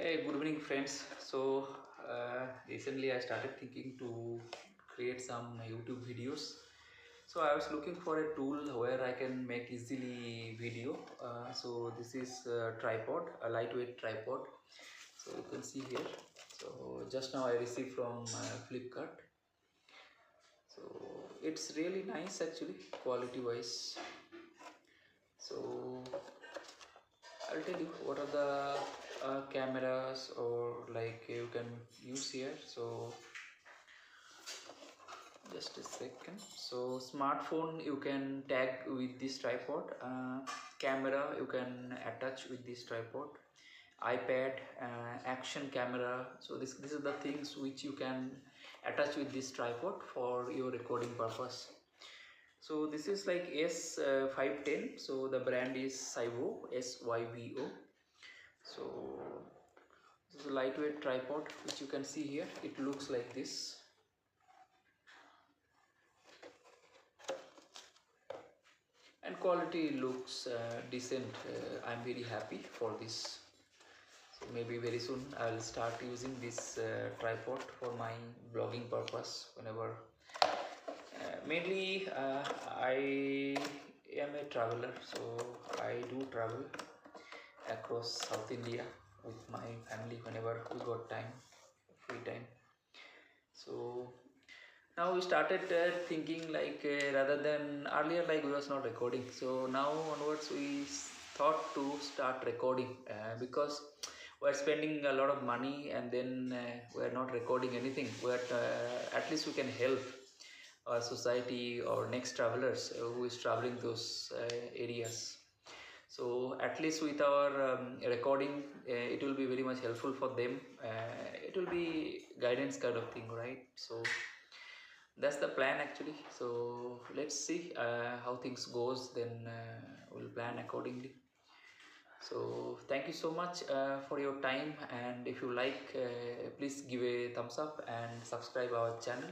Hey, good evening, friends. Recently I started thinking to create some YouTube videos. So I was looking for a tool where I can make easily video. This is a tripod, a lightweight tripod. So you can see here. So just now I received from Flipkart. So it's really nice actually, quality wise. So I'll tell you what are the cameras or like you can use here. So just a second. So smartphone you can tag with this tripod. Camera you can attach with this tripod. iPad, action camera. So this is the things which you can attach with this tripod for your recording purpose. So this is like S510. So the brand is Syvo, SYVO. So this is a lightweight tripod which you can see here. It looks like this. And quality looks decent. I'm very happy for this. So maybe very soon I'll start using this tripod for my blogging purpose whenever. Mainly I am a traveler, so I do travel across South India with my family whenever we got time, free time. So now we started thinking like rather than earlier like we was not recording, so now onwards we thought to start recording because we're spending a lot of money and then we're not recording anything, but at least we can help our society or next travelers who is traveling those areas. So at least with our recording it will be very much helpful for them. It will be guidance kind of thing, right? So that's the plan actually. So let's see how things goes, then we'll plan accordingly. So thank you so much for your time, and if you like please give a thumbs up and subscribe our channel.